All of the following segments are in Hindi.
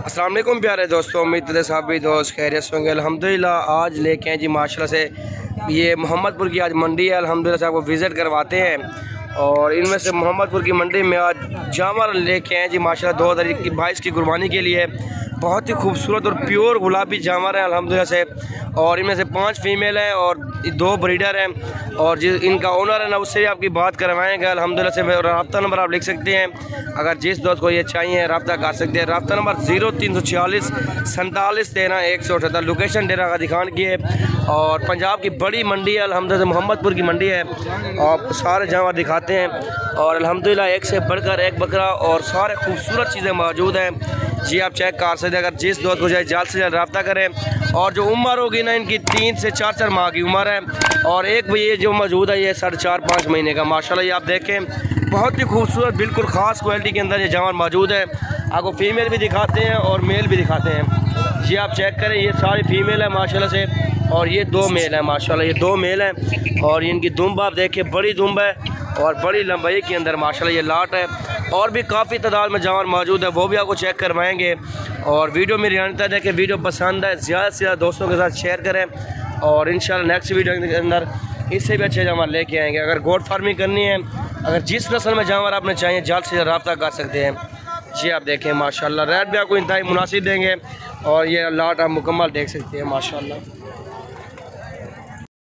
अस्सलाम वालेकुम प्यारे दोस्तों, उम्मीद है साहब भी दोस्त खैरियत होंगे। अल्हम्दुलिल्लाह आज लेके हैं जी माशाल्लाह से ये मोहम्मदपुर की आज मंडी है। अल्हम्दुलिल्लाह से आपको विज़िट करवाते हैं और इनमें से मोहम्मदपुर की मंडी में आज जानवर लेके हैं जी माशाल्लाह 2022 की कुर्बानी के लिए। बहुत ही खूबसूरत और प्योर गुलाबी जानवर हैं अल्हम्दुलिल्लाह से, और इनमें से 5 फीमेल हैं और 2 ब्रीडर हैं और जिस इनका ओनर है ना उससे भी आपकी बात करवाएंगे अल्हम्दुलिल्लाह से। रब्ता नंबर आप लिख सकते हैं, अगर जिस दोस्त को ये चाहिए रब्ता कर सकते हैं। रब्ता नंबर 0346 47 13 178। लोकेशन डेरा का दिखान की है और पंजाब की बड़ी मंडी है अल्हम्दुलिल्लाह से, मोहम्मदपुर की मंडी है। आप सारे जानवर दिखाते हैं और अल्हम्दुलिल्लाह एक से बढ़कर एक बकरा और सारे खूबसूरत चीज़ें मौजूद हैं जी। आप चेक कर सकते हैं, अगर जिस दोस्त को जाए जल्द से जल्द रब्ता करें। और जो उम्र होगी ना इनकी 3 से 4 माह की उम्र है और एक ये जो मौजूद है ये 4.5-5 महीने का माशाल्लाह। ये आप देखें बहुत ही खूबसूरत बिल्कुल ख़ास क्वालिटी के अंदर ये जानवर मौजूद है। आपको फीमेल भी दिखाते हैं और मेल भी दिखाते हैं जी। आप चेक करें ये सारी फीमेल है माशाल्लाह से और ये 2 मेल है माशाल्लाह। ये 2 मेल हैं और इनकी दुम्ब आप देखें बड़ी दुम्ब है और बड़ी लंबाई के अंदर माशाल्लाह ये लाट है। और भी काफ़ी तादाद में जानवर मौजूद है, वो भी आपको चेक करवाएंगे। और वीडियो मेरी जानता है कि वीडियो पसंद है ज़्यादा से ज़्यादा दोस्तों के साथ शेयर करें और इंशाल्लाह नेक्स्ट वीडियो के अंदर इससे भी अच्छे जानवर लेके आएंगे। अगर गोट फार्मिंग करनी है, अगर जिस नस्ल में जानवर आपने चाहिए जल्द से जल्द रब्ता कर सकते हैं जी। आप देखें माशाल्लाह रेट भी आपको इंतहाई मुनासिब देंगे और ये लाट आप मुकम्मल देख सकते हैं माशाल्लाह।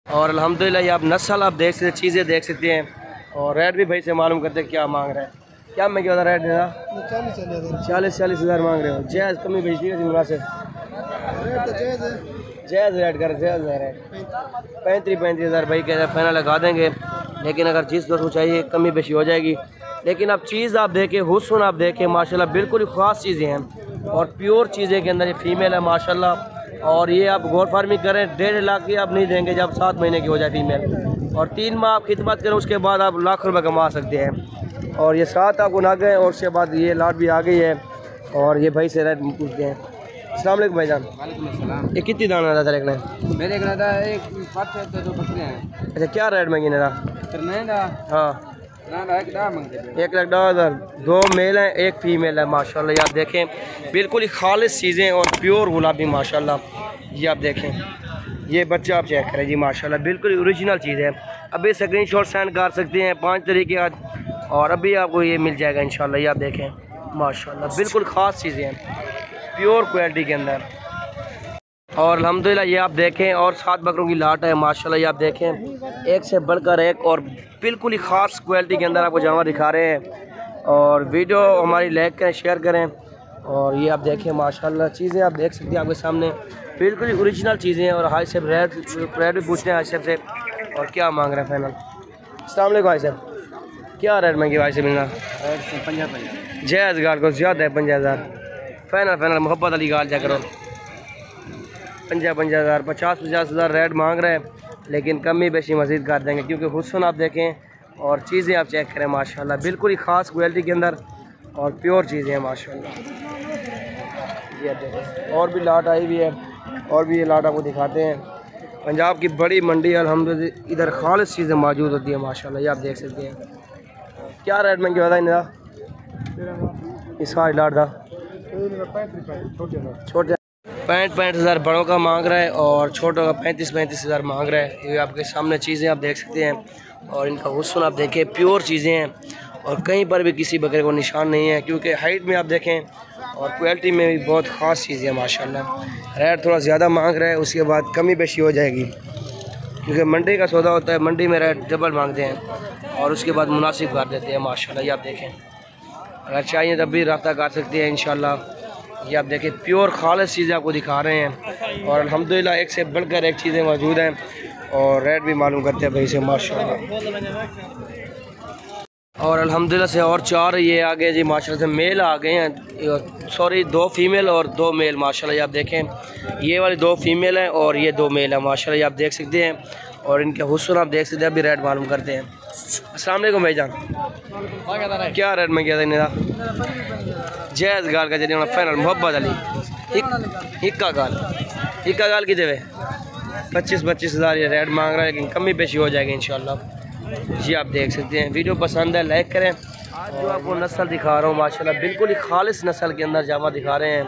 और अल्हम्दुलिल्लाह ये आप नस्ल आप देख सकते हैं, चीज़ें देख सकते हैं और रेट भी भाई से मालूम करते हैं क्या मांग रहे हैं। क्या मैं क्या रेट देना 40-40 हज़ार मांग रहे हो। जायज़ कमी बेचती है मुनासिब जायज़ रेट कर जायज़ रेट 35 हज़ार भाई कहते हैं फाइनल लगा देंगे। लेकिन अगर जिस दोस्त को चाहिए कमी बेशी हो जाएगी। लेकिन अब चीज़ आप देखें, हुस्न आप देखें माशाल्लाह बिल्कुल ही ख़ास चीज़ें हैं और प्योर चीज़ें के अंदर ये फीमेल है माशाल्लाह। और ये आप गोट फार्मिंग करें 1.5 लाख की आप नहीं देंगे जब 7 महीने की हो जाए फीमेल, और 3 माह आप खिदमत करें उसके बाद आप लाख रुपये कमा सकते हैं। और ये 7 आपको ना गए और उसके बाद ये लाट भी आ गई है। और ये भाई से रेट पूछते हैं। अस्सलाम वालेकुम भाईजान। ये कितनी दाना था देखना है? मेरे एक था एक 5 से 2 बकरे हैं। अच्छा क्या रेट में गिने था? हाँ 1,10,000। 2 मेल हैं 1 फीमेल है माशाल्लाह। ये आप देखें बिल्कुल ही खालिस चीज़ें और प्योर गुलाबी माशाल्लाह। ये आप देखें ये बच्चा आप चेक करें जी माशाल्लाह बिल्कुल ओरिजिनल चीज़ है। अभी स्क्रीनशॉट सेंड कर सकते हैं 5 तरीके का और अभी आपको ये मिल जाएगा इंशाल्लाह। ये आप देखें माशाल्लाह बिल्कुल ख़ास चीज़ें हैं प्योर क्वालिटी के अंदर। और अल्हम्दुलिल्लाह ये आप देखें और 7 बकरों की लाट है माशाल्लाह। ये आप देखें एक से बढ़कर एक और बिल्कुल ही ख़ास क्वालिटी के अंदर आपको जानवर दिखा रहे हैं। और वीडियो हमारी लाइक करें शेयर करें। और ये आप देखें माशाल्लाह चीज़ें आप देख सकते हैं आपके सामने बिल्कुल ही ओरिजिनल चीज़ें हैं। और हाई साहब रेट भी पूछते हैं हाई साहब से और क्या मांग रहे हैं फाइनल। अस्सलाम वालेकुम हाई साहब, क्या रेट मांगी भाई से मिलना? जायज़ गाल को ज़्यादा है 50,000 फाइनल मोहब्बत अली गाल जा करो 50 हज़ार 50 हज़ार रेट मांग रहे हैं। लेकिन कमी बेशी मज़ीद कर देंगे क्योंकि हुस्न आप देखें और चीज़ें आप चेक करें माशाल्लाह बिल्कुल ही ख़ास क्वालिटी के अंदर और प्योर चीज़ें हैं माशाल्लाह। ये आप देखें और भी लाट आई हुई है और भी ये लाट आपको दिखाते हैं। पंजाब की बड़ी मंडी है अल्हम्दुलिल्लाह, इधर खालिस चीज़ें मौजूद होती हैं माशाल्लाह। ये आप देख सकते हैं क्या रेट में क्या था इसका लाट था? छोटे 65 हज़ार बड़ों का मांग रहा है और छोटों का 35 हज़ार मांग रहा है। ये आपके सामने चीज़ें आप देख सकते हैं और इनका हुस्न आप देखें प्योर चीज़ें हैं और कहीं पर भी किसी बकरे को निशान नहीं है क्योंकि हाइट में आप देखें और क्वालिटी में भी बहुत ख़ास चीज़ें हैं माशाल्लाह। रेट थोड़ा ज़्यादा मांग रहा है, उसके बाद कमी बेशी हो जाएगी क्योंकि मंडी का सौदा होता है। मंडी में रेट डबल मांगते हैं और उसके बाद मुनासिब कर देते हैं माशाल्लाह। ये आप देखें अगर चाहिए तब भी रब्ता कर सकते हैं इंशाल्लाह। ये आप देखें प्योर खालिस चीज़ें आपको दिखा रहे हैं और अल्हम्दुलिल्लाह एक से बढ़कर एक चीज़ें मौजूद हैं और रेट भी मालूम करते हैं भाई से माशाल्लाह। और अल्हम्दुलिल्लाह से और 4 ये आ गए जी माशाल्लाह से मेल आ गए हैं, सॉरी 2 फीमेल और 2 मेल माशाल्लाह। ये आप देखें ये वाली 2 फीमेल हैं और ये 2 मेल हैं माशाल्लाह। ये आप देख सकते हैं और इनके हुस्न आप देख सकते हैं। अभी रेट मालूम करते हैं। अस्सलाम वालेकुम भाईजान, क्या रेट में गया था? जायज़ गाल का जरिए फाइनल मोहब्बत अली हिक्का गाल की देवे 25 हज़ार ये रेट मांग रहा है लेकिन कमी पेशी हो जाएगी इंशाल्लाह। जी आप देख सकते हैं वीडियो पसंद है लाइक करें। जो आपको नस्ल दिखा रहा हूँ माशाल्लाह बिल्कुल ही खालिस नस्ल के अंदर जामा दिखा रहे हैं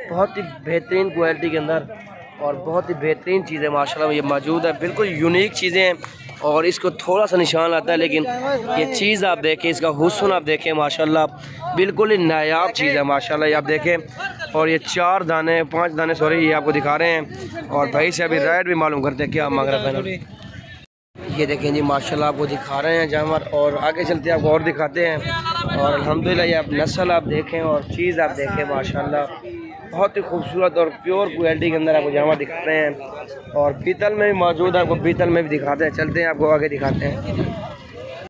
बहुत ही बेहतरीन क्वालिटी के अंदर और बहुत ही बेहतरीन चीज़ें माशाल्लाह ये मौजूद है। बिल्कुल यूनिक चीज़ें हैं और इसको थोड़ा सा निशान आता है, लेकिन ये चीज़ आप देखें, इसका हुस्न आप देखें माशाल्लाह बिल्कुल ही नायाब चीज़ है माशाल्लाह। ये आप देखें और ये 4 दाने 5 दाने सॉरी ये आपको दिखा रहे हैं। और भाई से अभी रेट भी मालूम करते हैं क्या मांग रहा है। ये देखें जी माशाल्लाह आपको दिखा रहे हैं जानवर, और आगे चलते हैं आपको और दिखाते हैं। और अल्हम्दुलिल्लाह ये आप नस्ल आप देखें और चीज़ आप देखें माशाल्लाह बहुत ही खूबसूरत और प्योर क्वालिटी के अंदर आपको जानवर दिखा रहे हैं। और पीतल में भी मौजूद है, आपको पीतल में भी दिखाते हैं। चलते हैं आपको आगे दिखाते हैं।